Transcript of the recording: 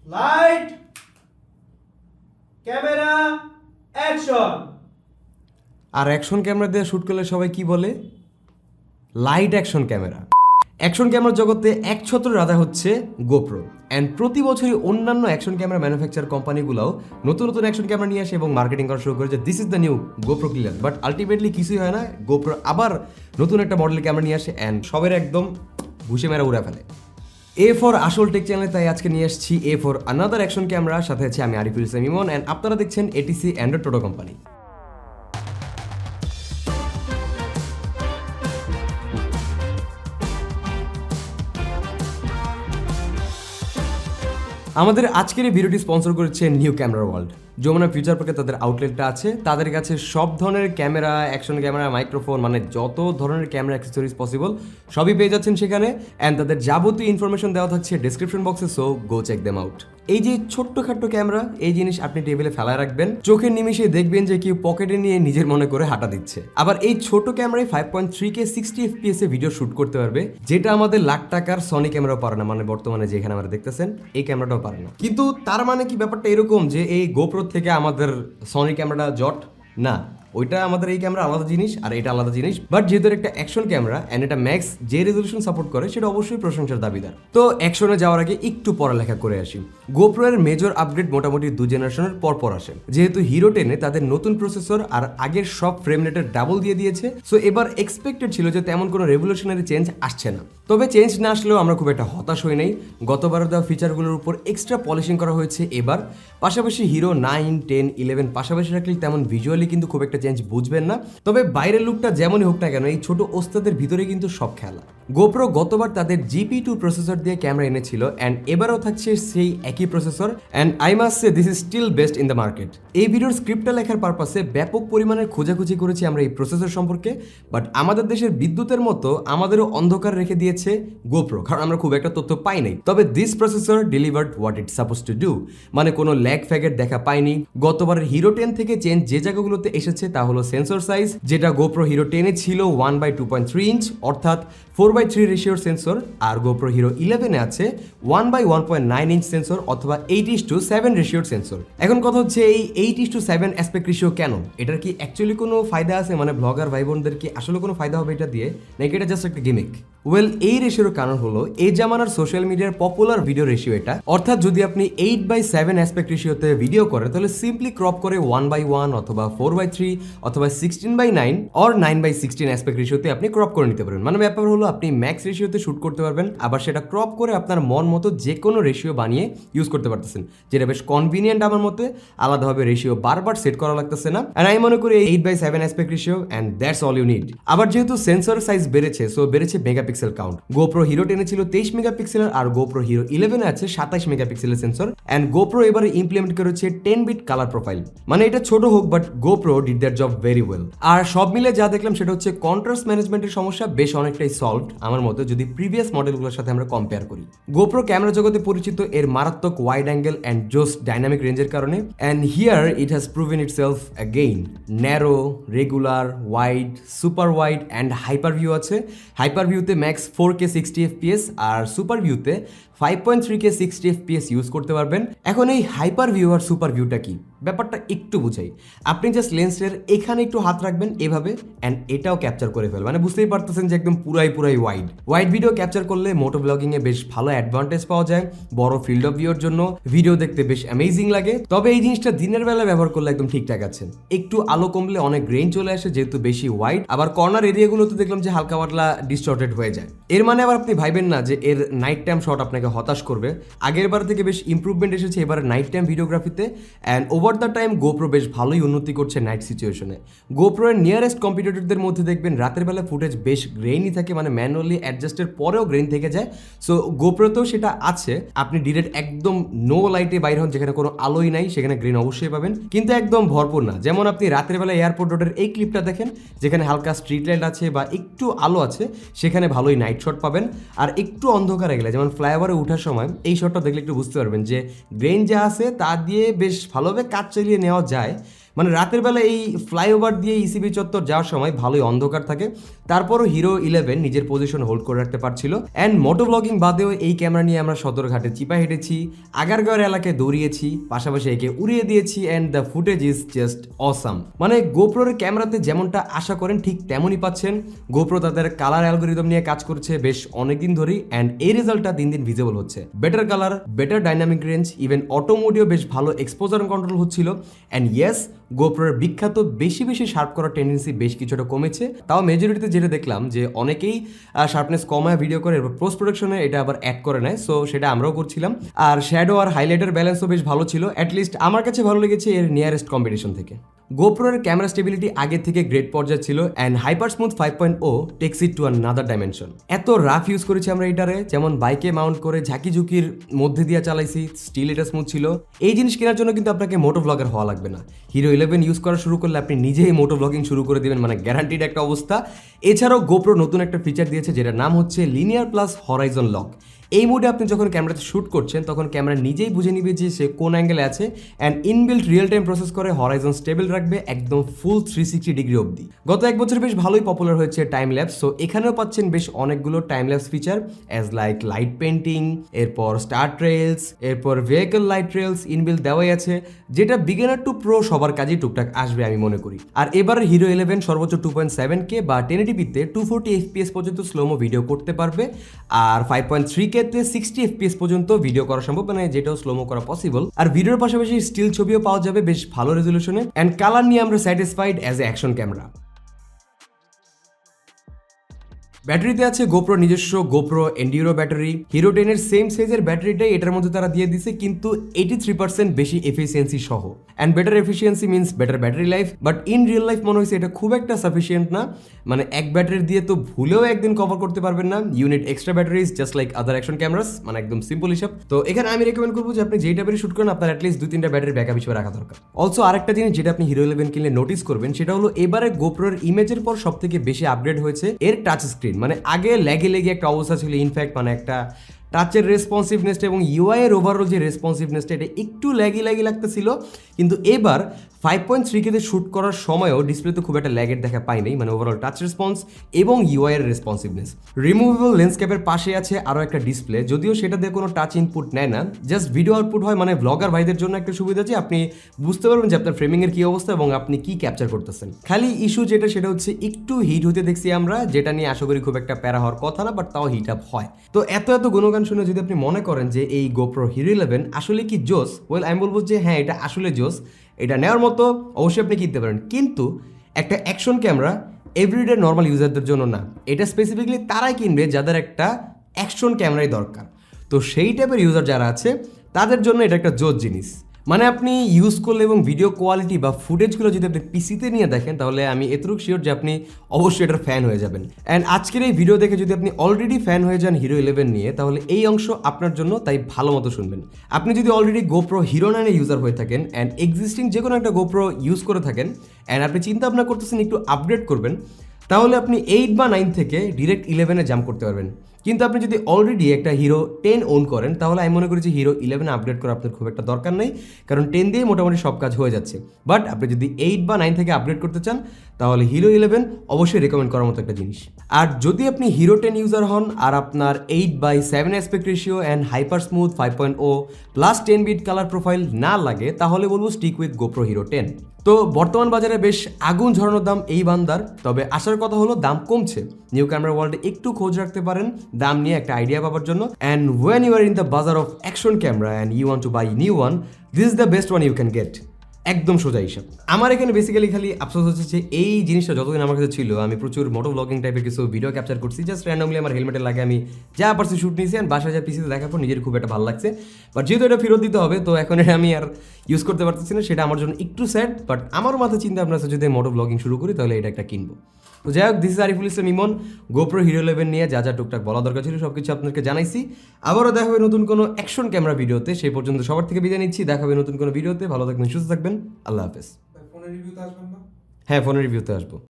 Light camera action. আর action camera দিয়ে shoot করলে সবাই কি বলে? Light action camera. অ্যাকশন ক্যামেরার জগতে একছত্র রাজা হচ্ছে গোপ্রো। অ্যান্ড প্রতি বছরই অন্যান্য অ্যাকশন ক্যামেরা ম্যানুফ্যাকচার কোম্পানিগুলোও নতুন নতুন অ্যাকশন ক্যামেরা নিয়ে আসে এবং মার্কেটিং করা শুরু করে যে this is the new GoPro clear. But ultimately কিছুই হয় না, গোপ্রো আবার নতুন একটা মডেলের ক্যামেরা নিয়ে আসে অ্যান্ড সবের একদম ঘুষে মেরা উড়ে ফেলে। এ ফর আসল টেক চ্যানেলে তাই আজকে নিয়ে আসছি A for another action camera, সাথে আছে আমি আরিফুল ইসলাম ইমন অ্যান্ড আপনারা দেখছেন এটিসি অ্যান্ড টোটো কোম্পানি। আমাদের আজকের এই ভিডিওটি স্পন্সর করেছে new camera world. Jamuna future পার্কে তাদের আউটলেটটা আছে, তাদের কাছে সব ধরনের ক্যামেরা, অ্যাকশন ক্যামেরা, মাইক্রোফোন, মানে যত ধরনের ক্যামেরা অ্যাক্সেসরিজ পসিবল সবই পেয়ে যাচ্ছেন সেখানে। অ্যান্ড তাদের যাবতীয় ইনফরমেশন দেওয়া থাকছে ডিসক্রিপশন বক্সে, so go check them out. এই যে ছোট্টখাট্ট ক্যামেরা, এই জিনিস আপনি টেবিলে ফেলায় রাখবেন, চোখের নিমিষে দেখবেন যে কেউ পকেটে নিয়ে নিজের মনে করে হাঁটা দিচ্ছে। আবার এই ছোট ক্যামেরায় 5.3K 60 FPS এ ভিডিও শুট করতে পারবে, যেটা আমাদের লাখ টাকার সনি ক্যামেরাও পারে না। মানে বর্তমানে যেখানে আমরা দেখতেছেন এই ক্যামেরাটাও পারে না। কিন্তু তার মানে কি ব্যাপারটা এরকম যে এই গোপ্রো থেকে আমাদের সনি ক্যামেরাটা জট? না, ওইটা আমাদের এই ক্যামেরা আলাদা জিনিস আর এটা আলাদা জিনিস। বাট যেহেতু একটা অ্যাকশন ক্যামেরা অ্যান্ড এটা ম্যাক্স যে রেজলিউশন সাপোর্ট করে সেটা অবশ্যই প্রশংসার দাবিদার। তো অ্যাকশনে যাওয়ার আগে একটু পড়ালেখা করে আসি। গোপ্রো এর মেজর আপগ্রেড মোটামুটি 2 জেনারেশনের পর আসে। যেহেতু হিরো 10-এ তাদের নতুন প্রসেসর আর আগের সব ফ্রেম রেটের ডাবল দিয়ে দিয়েছে, সো এবার এক্সপেক্টেড ছিল যে তেমন কোনো রেভলিউশনারি চেঞ্জ আসছে না। তবে চেঞ্জ না আসলেও আমরা খুব একটা হতাশ হই নাই। গতবার দেওয়া ফিচারগুলোর উপর এক্সট্রা পলিশিং করা হয়েছে এবার। পাশাপাশি হিরো 9, 10, 11 পাশাপাশি রাখলে তেমন ভিজুয়ালি কিন্তু খুব একটা চেঞ্জ বুঝবেন না। তবে বাইরের লুকটা যেমনই হোক না কেন, এই ছোট ওস্তাদের ভিতরে কিন্তু সব খেলা। গোপ্রো গতবার তাদের GP2 প্রসেসর দিয়ে ক্যামেরা এনেছিল অ্যান্ড এবারও থাকছে সেই একই processor, and I must say this is still best in the market. এই ভিডিওর স্ক্রিপ্টটা লেখার পারপাসে ব্যাপক পরিমাণের খোঁজাখুঁজি করেছি আমরা এই প্রসেসর সম্পর্কে। বাট আমাদের দেশের বিদ্যুতের মতো আমাদেরও অন্ধকার রেখে দিয়েছে গোপ্রো, কারণ আমরা খুব একটা তথ্য পাই নাই। তবে this processor delivered what it suppose to do, মানে কোনো ল্যাগ ফ্যাগের দেখা পাইনি। গতবারের হিরো 10 থেকে চেঞ্জ যে জায়গাগুলোতে এসেছে তা হলো সেন্সর সাইজ, যেটা গোপ্রো হিরো 10-এ ছিল 1/2.3 ইঞ্চ অর্থাৎ 4/3 রেশিওর সেন্সর, আর গোপ্রো হিরো 11-এ আছে 1/1.9 ইঞ্চ সেন্সর অথবা 8:7 রেশিওর সেন্সর। এখন কথা হচ্ছে এই 8:7 অ্যাসপেক্ট রেশিও কেন? এটার কি অ্যাকচুয়ালি কোনো ফায়দা আছে? মানে ব্লগার ভাই বোনদের কি আসলে কোনো ফায়দা হবে এটা দিয়ে, নাকি এটা জাস্ট একটা গিমিক? ওয়েল, এই রেশিওর কারণ হলো এই জামানার সোশ্যাল মিডিয়ার পপুলার ভিডিও রেশিও এটা। অর্থাৎ যদি আপনি 8/7 অ্যাসপেক্ট রেশিওতে ভিডিও করেন তাহলে সিম্পলি ক্রপ করে 1/1 অথবা 4/3 অথবা 16/9 অর 9/16 অ্যাসপেক্ট রেশিওতে আপনি ক্রপ করে নিতে পারবেন। মানে ব্যাপার হলো আপনি ম্যাক্স রেশিওতে শুট করতে পারবেন, আবার সেটা ক্রপ করে আপনার মন মতো যে কোনো রেশিও বানিয়ে ইউজ করতে পারতেছেন, যেটা বেশ কনভিনিয়েন্ট আমার মতে। আলাদাভাবে রেশিও বারবার সেট করা লাগতেছে না। আর আমি মনে করি 8/7 aspect ratio and that's all you need. আবার যেহেতু সেন্সর সাইজ বেড়েছে, সো বেড়েছে মেগাপিক্সেল কাউন্ট। গোপ্রো হিরো 10-এ ছিল 23 মেগাপিক্সেলের আর গোপ্রো হিরো 11-এ আছে 27 মেগাপিক্সেলের সেন্সর। অ্যান্ড গোপ্রো এবারে ইমপ্লিমেন্ট করেছে 10-বিট কালার প্রোফাইল। মানে এটা ছোট হোক, but GoPro did that job very well. আর সব মিলে যা দেখলাম সেটা হচ্ছে কন্ট্রাস্ট ম্যানেজমেন্টের সমস্যা বেশ অনেকটাই সলভড আমার মতে, যদি প্রিভিয়াস মডেলগুলোর সাথে আমরা কম্পেয়ার করি। গোপ্রো ক্যামেরা জগতে পরিচিত এর মারাত্মক ওয়াইড অ্যাঙ্গেল অ্যান্ড জোস ডাইনামিক রেঞ্জের কারণে, and here it has proven itself again. Narrow, regular, wide, super wide and hyper view আছে। হাইপার ভিউতে ম্যাক্স 4K 60 FPS আর সুপার ভিউতে 5.3K 60 FPS ইউজ করতে পারবেন। এখন এই হাইপার ভিউ আর সুপার ভিউটা কি, ব্যাপারটা একটু বুঝাই। আপনি জাস্ট লেন্সের এখানে একটু হাত রাখবেন এভাবে, অ্যান্ড এটাও ক্যাপচার করে ফেলবেন। মানে বুঝতেই পারতেছেন যে একদম পুরাই ওয়াইড ভিডিও ক্যাপচার করলে মোটো ব্লগিংয়ে বেশ ভালো অ্যাডভান্টেজ পাওয়া যায়। বড় ফিল্ড অফ ভিউর জন্য ভিডিও দেখতে বেশ অ্যামেজিং লাগে। তবে এই জিনিসটা দিনের বেলা ব্যবহার করলে একদম ঠিকঠাক আছে। একটু আলো কমলে অনেক গ্রেইন চলে আসে যেহেতু বেশি ওয়াইড। আবার কর্নার এরিয়াগুলোতে দেখলাম যে হালকা পাতলা ডিস্টর্টেড হয়ে যায়। এর মানে আবার আপনি ভাইবেন না যে এর নাইট টাইম শট আপনাকে হতাশ করবে। আগের বার থেকে বেশ ইমপ্রুভমেন্ট এসেছে এবার নাইট টাইম ভিডিওগ্রাফিতে, and over the time GoPro বেশ ভালোই উন্নতি করছে নাইট সিচুয়েশনে। গোপ্রো এর নিয়ারেস্ট কম্পিটিটরদের মধ্যে দেখবেন রাতের বেলা ফুটেজ বেশ গ্রেইনই থাকে, মানে ম্যানুয়ালি অ্যাডজাস্টের পরেও গ্রেইন থেকে যায়। সো গোপ্রোতেও সেটা আছে। আপনি ডিরেক্ট একদম নো লাইটে বাইর হন, যেখানে কোনো আলোই নাই, সেখানে গ্রেইন অবশ্যই পাবেন, কিন্তু একদম ভরপুর না। যেমন আপনি রাতের বেলা এয়ারপোর্ট রোডের এই ক্লিপটা দেখেন, যেখানে হালকা স্ট্রিট লাইট আছে বা একটু আলো আছে, সেখানে ভালোই নাইট শট পাবেন। আর একটু অন্ধকারে গেলে, যেমন ফ্লাইওভারে ওঠার সময়, এই শটটা দেখলে একটু বুঝতে পারবেন যে গ্রেইন যা আছে তা দিয়ে বেশ ভালোভাবে কাজ চালিয়ে নেওয়া যায়। মানে রাতের বেলা এই ফ্লাইওভার দিয়ে ইসিবি চত্বর যাওয়ার সময় ভালোই অন্ধকার থাকে, তারপরও হিরো 11 নিজের পজিশন হোল্ড করে রাখতে পারছিল। অ্যান্ড মোটো ব্লগিং বাদেও এই ক্যামেরা নিয়ে আমরা সদরঘাটে চিপা হেঁটেছি, আগারগাঁওয়ের এলাকায় দৌড়িয়েছি, পাশাপাশি একে উড়িয়ে দিয়েছি, and the footage is just awesome. মানে গোপ্রোর ক্যামেরাতে যেমনটা আশা করেন ঠিক তেমনই পাচ্ছেন। গোপ্রো তাদের কালার অ্যালগোরিদম নিয়ে কাজ করছে বেশ অনেকদিন ধরেই, অ্যান্ড এই রেজাল্টটা দিন দিন ভিজিবল হচ্ছে। Better colour, better dynamic range, even auto মোডেও বেশ ভালো এক্সপোজার কন্ট্রোল হচ্ছিল। অ্যান্ড ইয়েস, গোপ্রোর বিখ্যাত বেশি শার্প করার টেন্ডেন্সি বেশ কিছুটা কমেছে। তাও মেজরিটিতে যেটা দেখলাম যে অনেকেই শার্পনেস কমায় ভিডিও করে, এবার পোস্ট প্রোডাকশনে এটা আবার অ্যাড করে নেয়, সো সেটা আমরাও করছিলাম। আর শ্যাডো আর হাইলাইটের ব্যালেন্সও বেশ ভালো ছিল, অ্যাটলিস্ট আমার কাছে ভালো লেগেছে এর নিয়ারেস্ট কম্পিটিশন থেকে। গোপ্রোর ক্যামেরা স্টেবিলিটি আগের থেকে গ্রেট পর্যায়ে ছিল, and hyper smooth 5.0 takes it to another dimension. এত রাফ ইউজ করেছি আমরা এটারে, যেমন বাইকে মাউন্ট করে ঝাঁকি ঝুঁকির মধ্যে দিয়ে চালাইছি, স্টিল এটা স্মুথ ছিল। এই জিনিস কেনার জন্য কিন্তু আপনাকে মোটো ব্লগার হওয়া লাগবে না। হিরো 11 ইউজ করা শুরু করলে আপনি নিজেই মোটো ব্লগিং শুরু করে দিবেন, মানে গ্যারান্টিড একটা অবস্থা। এছাড়াও গোপ্রো নতুন একটা ফিচার দিয়েছে যেটার নাম হচ্ছে লিনিয়ার প্লাস হরাইজন লক। এই মোডে আপনি যখন ক্যামেরাতে শ্যুট করছেন তখন ক্যামেরা নিজেই বুঝে নিবে যে সে কোন অ্যাঙ্গেলে আছে, and inbuilt real time process করে হরাইজন স্টেবল রাখবে একদম ফুল 360 ডিগ্রি অবধি। গত এক বছর বেশ ভালোই পপুলার হয়েছে টাইম ল্যাপস, সো এখানেও পাচ্ছেন বেশ অনেকগুলো time lapse feature as like light painting, এরপর স্টার ট্রেলস, এরপর ভেহিকল লাইট ট্রেলস ইনবিল্ট দেওয়াই আছে, যেটা বিগিনার টু প্রো সবার কাজেই টুকটাক আসবে আমি মনে করি। আর এবার হিরো 11 সর্বোচ্চ 2.7K বা 1080p-তে 240 fps পর্যন্ত স্লোমো ভিডিও করতে পারবে, আর 5.3K 60 fps পর্যন্ত ভিডিও করা সম্ভব, মানে যেটাও স্লোমো করা পসিবল। আর ভিডিওর পাশাপাশি স্টিল ছবিও পাওয়া যাবে বেশ ভালো রেজলিউশনে, অ্যান্ড কালার নিয়ে আমরা satisfied as a action camera. ব্যাটারিতে আছে গোপ্রো নিজস্ব গোপ্রো এন্ডিউরো ব্যাটারি। হিরো 10 সেম সাইজের ব্যাটারিটাই এটার মধ্যে তারা দিয়ে দিছে, কিন্তু 83% বেশি এফিসিয়েন্সি সহ। And better efficiency means better battery life, but in real life মনে হয়েছে এটা খুব একটা সাফিসিয়েন্ট না। মানে এক ব্যাটারি দিয়ে তো ভুলেও একদিন কভার করতে পারবেন না, unit extra batteries just like other action cameras, মানে একদম সিম্পল হিসাব। তো এখানে আমি রেকমেন্ড করবো যে আপনি যেই টাইপের শুট করেন আপনার অ্যাটলিস্ট 2-3টা ব্যাটারি ব্যাকআপ হিসেবে রাখা দরকার। অলসো আরেকটা জিনিস যেটা আপনি হিরো 11 কিনলে নোটিস করবেন সেটা হলো এবারে গোপ্রোর ইমেজের পর সব থেকে বেশি আপগ্রেড হয়েছে এর টাচ স্ক্রিন। মানে আগে লেগে একটা অবস্থা ছিল, ইনফ্যাক্ট মানে একটা টাচের রেসপন্সিভনেসটা এবং ইউআই এর ওভারঅল যে রেসপন্সিভনেসটা এটা একটু ল্যাগি লাগতেছিল, কিন্তু এবার 5.3K-তে শ্যুট করার সময়ও ডিসপ্লেতে খুব একটা ল্যাগের দেখা পাই নাই, মানে ওভারঅল টাচ রেসপন্স এবং ইউআই এর রেসপন্সিভনেস। রিমুভেবল লেন্সক্যাপের পাশে আছে আরও একটা ডিসপ্লে, যদিও সেটা দিয়ে কোনো টাচ ইনপুট নেয় না, জাস্ট ভিডিও আউটপুট হয়। মানে ব্লগার ভাইদের জন্য একটা সুবিধা আছে, আপনি বুঝতে পারবেন যে আপনার ফ্রেমিংয়ের কী অবস্থা এবং আপনি কি ক্যাপচার করতেছেন। খালি ইস্যু যেটা সেটা হচ্ছে একটু হিট হতে দেখছি আমরা, যেটা নিয়ে আশা করি খুব একটা প্যারা হওয়ার কথা না, বাট তাও হিট আপ হয়। তো এত গুণগান শুনে যদি আপনি মনে করেন যে এই গোপ্রো হিরো 11 আসলে কি জোস, ওয়েল আমি বলবো যে হ্যাঁ এটা আসলে জোস, এটা নেওয়ার মতো, অবশ্যই আপনি কিনতে পারেন। কিন্তু একটা অ্যাকশন ক্যামেরা এভরিডে নর্মাল ইউজারদের জন্য না, এটা স্পেসিফিকলি তারাই কিনবে যাদের একটা অ্যাকশন ক্যামেরাই দরকার। তো সেই টাইপের ইউজার যারা আছে তাদের জন্য এটা একটা জোস জিনিস। মানে আপনি ইউজ করলে এবং ভিডিও কোয়ালিটি বা ফুটেজগুলো যদি আপনি পিসিতে নিয়ে দেখেন তাহলে আমি এতটুকু শিওর যে আপনি অবশ্যই এটার ফ্যান হয়ে যাবেন। অ্যান্ড আজকের এই ভিডিও দেখে যদি আপনি অলরেডি ফ্যান হয়ে যান হিরো 11 নিয়ে, তাহলে এই অংশ আপনার জন্য, তাই ভালো মতো শুনবেন। আপনি যদি অলরেডি গোপ্রো হিরো 9 ইউজার হয়ে থাকেন অ্যান্ড এক্সিস্টিং যে কোনো একটা গোপ্রো ইউজ করে থাকেন অ্যান্ড আপনি চিন্তা ভাবনা করতেছেন একটু আপগ্রেড করবেন, তাহলে আপনি 8 বা 9 থেকে ডিরেক্ট 11-এ জাম্প করতে পারবেন। কিন্তু আপনি যদি অলরেডি একটা হিরো 10 ওন করেন তাহলে আমি মনে করি যে হিরো 11 আপগ্রেড করা আপনার খুব একটা দরকার নেই, কারণ 10 দিয়ে মোটামুটি সব কাজ হয়ে যাচ্ছে। বাট আপনি যদি 8 বা 9 থেকে আপগ্রেড করতে চান তাহলে হিরো 11 অবশ্যই রেকমেন্ড করার মতো একটা জিনিস। আর যদি আপনি হিরো 10 ইউজার হন আর আপনার 8:7 aspect ratio and hyper smooth 5.0 plus 10 bit colour profile না লাগে তাহলে বলবো স্টিক উইথ গোপ্রো হিরো 10। তো বর্তমান বাজারে বেশ আগুন ঝরানোর দাম এই বান্দার, তবে আসার কথা হলো দাম কমছে। নিউ ক্যামেরা ওয়ার্ল্ডে একটু খোঁজ রাখতে পারেন দাম নিয়ে একটা আইডিয়া পাওয়ার জন্য। And when you are in the bazaar of action camera and you want to buy new one, this is the best one you can get. একদম সোজা হিসাব। আমার এখানে বেসিক্যালি খালি আফসোস হচ্ছে যে এই জিনিসটা যতদিন আমার কাছে ছিল আমি প্রচুর মোটো ব্লগিং টাইপের কিছু ভিডিও ক্যাপচার করছি, জাস্ট র্যান্ডমলি আমার হেলমেটের লাগে আমি যা পারছি শুট নিয়েছি, আর বাসায় যা পিসিতে দেখার পর নিজের খুব একটা ভালো লাগছে। বাট যেহেতু এটা ফেরত দিতে হবে তো এখন আমি আর ইউজ করতে পারতেছি না, সেটা আমার জন্য একটু স্যাড। বাট আমার মাথায় চিন্তা ভাবনা আছে যদি মোটো ব্লগিং শুরু করি তাহলে এটা একটা কিনবো। তো যাই হোক, this is Ariful Islam Emon. GoPro Hero 11 নিয়ে যা টুকটাক বলা দরকার ছিল সব কিছু আপনাকে জানাইছি। আবারও দেখা হবে নতুন কোনো অ্যাকশন ক্যামেরা ভিডিওতে, সেই পর্যন্ত সবার থেকে বিদায় নিচ্ছি। দেখা হবে নতুন কোনো ভিডিওতে, ভালো থাকবেন, সুস্থ থাকবেন, আল্লাহ হাফেজ। ফোনের রিভিউতে আসবেন না? হ্যাঁ, ফোনের রিভিউতে আসবো।